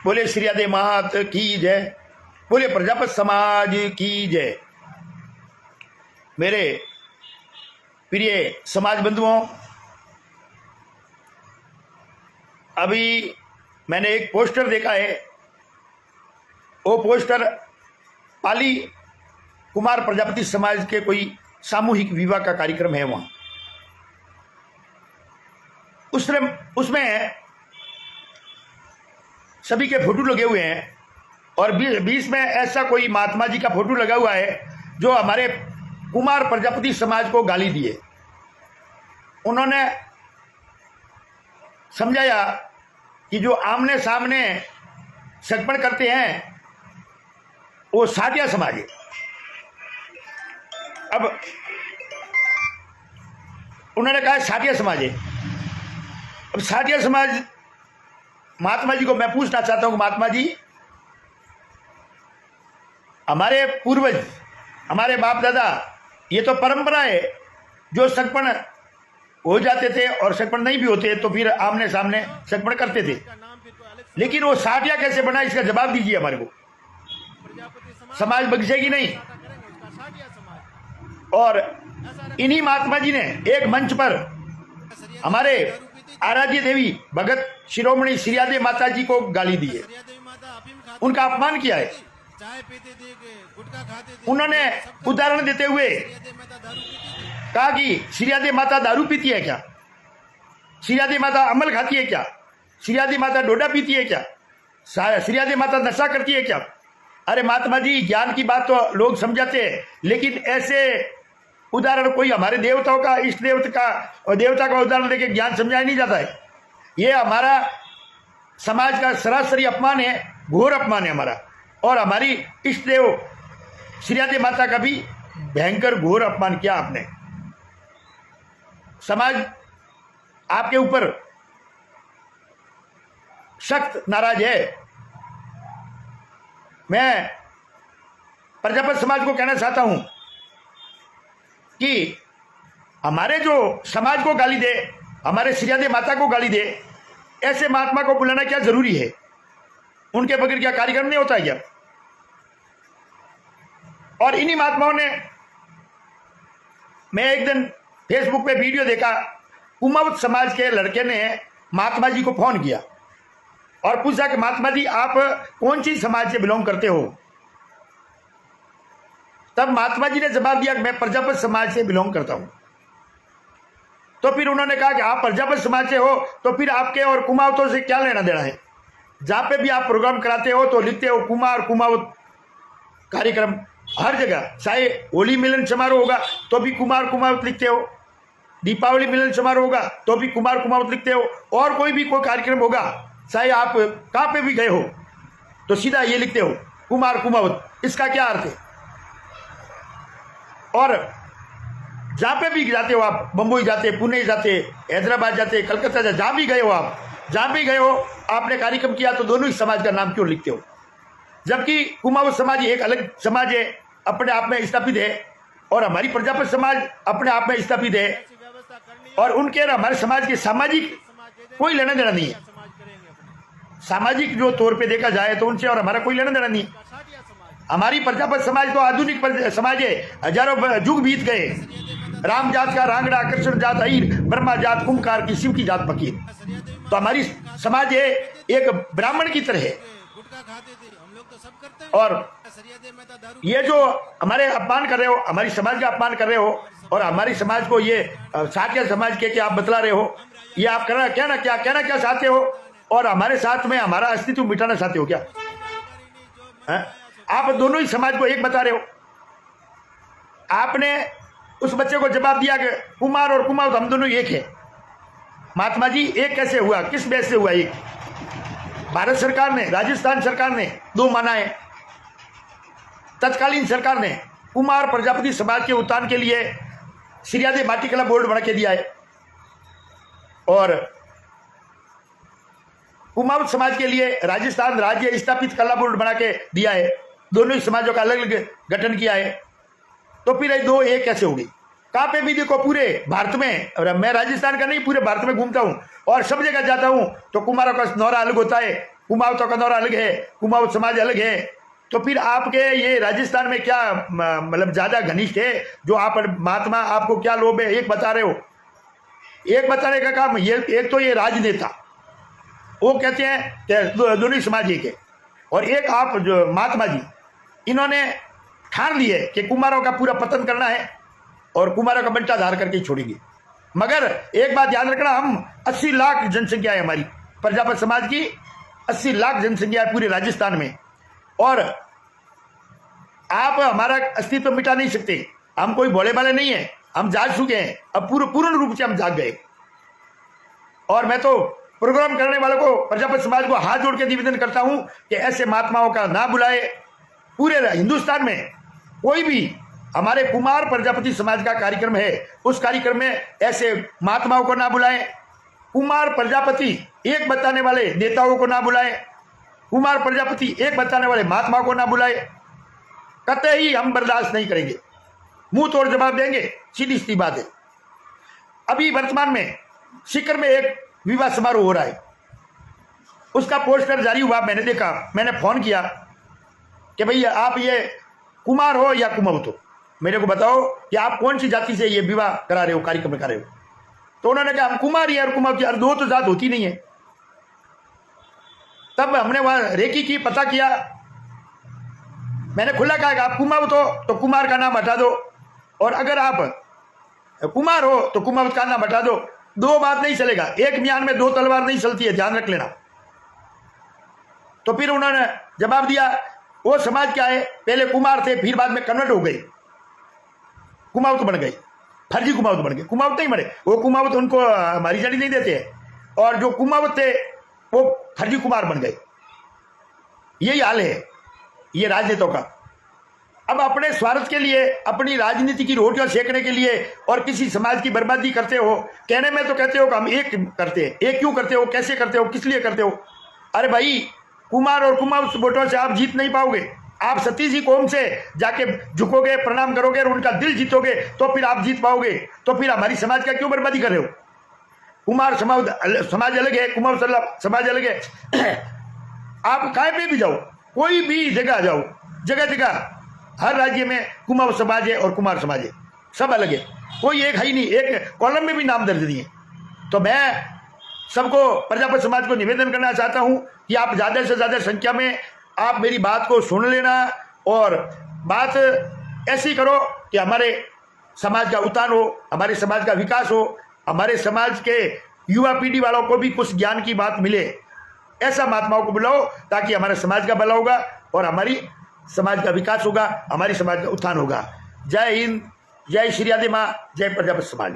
बोले श्री राधे मात की जय, बोले प्रजापति समाज की जय। मेरे प्रिय समाज बंधुओं, अभी मैंने एक पोस्टर देखा है। वो पोस्टर पाली कुमार प्रजापति समाज के कोई सामूहिक विवाह का कार्यक्रम है। वहां उसमें सभी के फोटो लगे हुए हैं और बीच में ऐसा कोई महात्मा जी का फोटो लगा हुआ है जो हमारे कुमार प्रजापति समाज को गाली दिए। उन्होंने समझाया कि जो आमने सामने सगपन करते हैं वो साटिया समाज है। अब उन्होंने कहा साटिया समाज है। अब साटिया समाज, महात्मा जी को मैं पूछना चाहता हूं, महात्मा जी, हमारे पूर्वज, हमारे बाप दादा, ये तो परंपरा है, जो सगपन हो जाते थे और सगपन नहीं भी होते तो फिर आमने सामने सगपन करते थे, लेकिन वो साटिया कैसे बना, इसका जवाब दीजिए हमारे को। समाज बगसेगी नहीं। और इन्हीं महात्मा जी ने एक मंच पर हमारे आराध्य देवी भगत शिरोमणि श्री राधे माता जी को गाली दी है, उनका अपमान किया है। उन्होंने उदाहरण देते हुए कहा कि श्री राधे माता दारू पीती है क्या, श्री राधे माता अमल खाती है क्या, श्री राधे माता डोडा पीती है क्या, श्री राधे माता नशा करती है क्या। अरे महात्मा जी, ज्ञान की बात तो लोग समझाते हैं, लेकिन ऐसे उदाहरण कोई हमारे देवताओं का, इष्ट देवता का उदाहरण देके ज्ञान समझाया नहीं जाता है। ये हमारा समाज का सरासरी अपमान है, घोर अपमान है हमारा। और हमारी इष्ट देव श्री राधे माता का भी भयंकर घोर अपमान किया आपने। समाज आपके ऊपर सख्त नाराज है। मैं प्रजापति समाज को कहना चाहता हूं कि हमारे जो समाज को गाली दे, हमारे श्री राधे माता को गाली दे, ऐसे महात्मा को बुलाना क्या जरूरी है? उनके बगैर क्या कार्यक्रम नहीं होता है क्या? और इन्हीं महात्माओं ने, मैं एक दिन फेसबुक पे वीडियो देखा, कुमावत समाज के लड़के ने महात्मा जी को फोन किया और पूछा कि महात्मा जी आप कौन सी समाज से बिलोंग करते हो? तब महात्मा जी ने जवाब दिया कि मैं प्रजापति समाज से बिलोंग करता हूं। तो फिर उन्होंने कहा कि आप प्रजापति समाज से हो तो फिर आपके और कुमावतों से क्या लेना देना है? जहां पे भी आप प्रोग्राम कराते हो तो लिखते हो कुमार कुमावत कार्यक्रम, हर जगह। चाहे होली मिलन समारोह होगा तो भी कुमार कुमावत लिखते हो, दीपावली मिलन समारोह होगा तो भी कुमार कुमावत लिखते हो, और कोई भी कोई कार्यक्रम होगा, चाहे आप कहां पे भी गए हो तो सीधा ये लिखते हो कुमार कुमावत। इसका क्या अर्थ है? और जहां पे भी जाते हो आप, बम्बई जाते, पुणे जाते, हैदराबाद जाते, कलकत्ता जाते, जहां भी गए हो आप, जहां भी गए हो आपने कार्यक्रम किया तो दोनों ही समाज का नाम क्यों लिखते हो? जबकि कुमावत समाज एक अलग समाज है, अपने आप में स्थापित है, और हमारी प्रजापति समाज अपने आप में स्थापित है, और उनके और हमारे समाज के सामाजिक कोई लेना देना नहीं है। सामाजिक जो तौर पे देखा जाए तो उनसे और हमारा कोई लेना देना नहीं है। हमारी प्रजापति समाज तो आधुनिक समाज है, हजारों युग बीत गए। राम जात का रांगड़ा, कृष्ण जात अहीर, ब्रह्मा जात कुंभकार की, शिव की जात फकीर। तो हमारी समाज है एक ब्राह्मण की तरह है। और ये जो हमारे अपमान कर रहे हो, हमारी समाज का अपमान कर रहे हो, और हमारी समाज को ये साटिया समाज के आप बतला रहे हो, ये आप कहना क्या चाहते हो? और हमारे साथ में हमारा अस्तित्व मिटाना चाहते हो क्या? आप दोनों ही समाज को एक बता रहे हो। आपने उस बच्चे को जवाब दिया कि कुमार और कुमावत हम दोनों एक है। महात्मा जी, एक कैसे हुआ? किस बेस से हुआ? एक भारत सरकार ने, राजस्थान सरकार ने दो माना है। तत्कालीन सरकार ने कुमार प्रजापति समाज के उत्थान के लिए श्री राधे माटी कला बोर्ड बना के दिया है, और कुमावत समाज के लिए राजस्थान राज्य स्थापित कला बोर्ड बना के दिया है। दोनों ही समाजों का अलग अलग गठन किया है। तो फिर ये दो एक कैसे होगी? कहाँ पे भी देखो पूरे भारत में, और मैं राजस्थान का नहीं, पूरे भारत में घूमता हूँ और सब जगह जाता हूँ तो कुमारों का नौरा अलग होता है कुमाऊं तो कंदौरा अलग है, कुमाऊं समाज अलग है, तो फिर आपके ये राजस्थान में क्या मतलब ज़्यादा घनिष्ठ है जो आप महात्मा, आपको क्या लोभ है? एक बता रहे हो, एक बताने का काम ये, एक तो ये राजनेता वो कहते हैं कि दोनों समाज एक है, और एक आप जो महात्मा जी, इन्होंने ठान लिए कि कुमारों का पूरा पतन करना है और कुमारों का बंटा धार करके ही छोड़ेंगे। मगर एक बात याद रखना, हम 80 लाख जनसंख्या है हमारी प्रजापत समाज की, 80 लाख जनसंख्या है पूरे राजस्थान में, और आप हमारा अस्तित्व मिटा नहीं सकते। हम कोई भोले भाले नहीं है, हम जाग चुके हैं, अब पूर्ण रूप से हम जाग गए। और मैं तो प्रोग्राम करने वालों को, प्रजापत समाज को हाथ जोड़ के निवेदन करता हूं कि ऐसे महात्माओं का ना बुलाए। पूरे हिंदुस्तान में कोई भी हमारे कुमार प्रजापति समाज का कार्यक्रम है, उस कार्यक्रम में ऐसे महात्माओं को ना बुलाएं। कुमार प्रजापति एक बताने वाले नेताओं को ना बुलाएं, कुमार प्रजापति एक बताने वाले महात्माओं को ना बुलाएं। कतई हम बर्दाश्त नहीं करेंगे, मुंह तोड़ जवाब देंगे, सीधी सीधी बात है। अभी वर्तमान में सीकर में एक विवाह समारोह हो रहा है, उसका पोस्टर जारी हुआ, मैंने देखा, मैंने फोन किया कि भैया आप ये कुमार हो या कुमाऊं हो, मेरे को बताओ कि आप कौन सी जाति से ये विवाह करा रहे हो, कार्यक्रम करा रहे हो। तो उन्होंने कहा हम कुमार ही और कुमाऊं की, दो तो जात होती नहीं है। तब हमने वहां रेकी की, पता किया, मैंने खुला कहा कि आप कुमाऊं तो कुमार का नाम हटा दो, और अगर आप कुमार हो तो कुमाऊं का नाम हटा दो। दो बात नहीं चलेगा, एक म्यान में दो तलवार नहीं चलती है, ध्यान रख लेना। तो फिर उन्होंने जवाब दिया, वो समाज क्या है, पहले कुमार थे, फिर बाद में कन्वर्ट हो गए, कुमाऊं तो बन गए, फर्जी कुमाऊं तो बन गए। कुमाऊं नहीं बने, वो कुमाऊं तो उनको हमारी जाति नहीं देते हैं, और जो कुमाऊं थे वो फर्जी कुमार बन गए। यही हाल है ये राजनेताओं का। अब अपने स्वार्थ के लिए, अपनी राजनीति की रोटियां सेकने के लिए और किसी समाज की बर्बादी करते हो। कहने में तो कहते हो कि हम एक करते हैं, एक क्यों करते हो, कैसे करते हो, किस लिए करते हो? अरे भाई, कुमार और कुमाऊं वोटों से आप जीत नहीं पाओगे। आप सतीश जी कौम से जाके झुकोगे, प्रणाम करोगे और उनका दिल जीतोगे तो फिर आप जीत पाओगे। तो फिर हमारी समाज का क्यों बर्बादी कर रहे हो? कुमार समाज अलग है, कुमाऊं समाज अलग है। आप कहीं पे भी जाओ, कोई भी जगह जाओ, जगह जगह हर राज्य में कुमाऊं समाज है और कुमार समाज है, सब अलग है, कोई एक है ही नहीं। एक कॉलम में भी नाम दर्ज नहीं है। तो मैं सबको, प्रजापत समाज को निवेदन करना चाहता हूं कि आप ज़्यादा से ज़्यादा संख्या में आप मेरी बात को सुन लेना, और बात ऐसी करो कि हमारे समाज का उत्थान हो, हमारे समाज का विकास हो, हमारे समाज के युवा पीढ़ी वालों को भी कुछ ज्ञान की बात मिले। ऐसा महात्माओं को बुलाओ ताकि हमारे समाज का भला होगा और हमारी समाज का विकास होगा, हमारी समाज का उत्थान होगा। जय हिंद, जय श्री आदि माँ, जय प्रजापत समाज।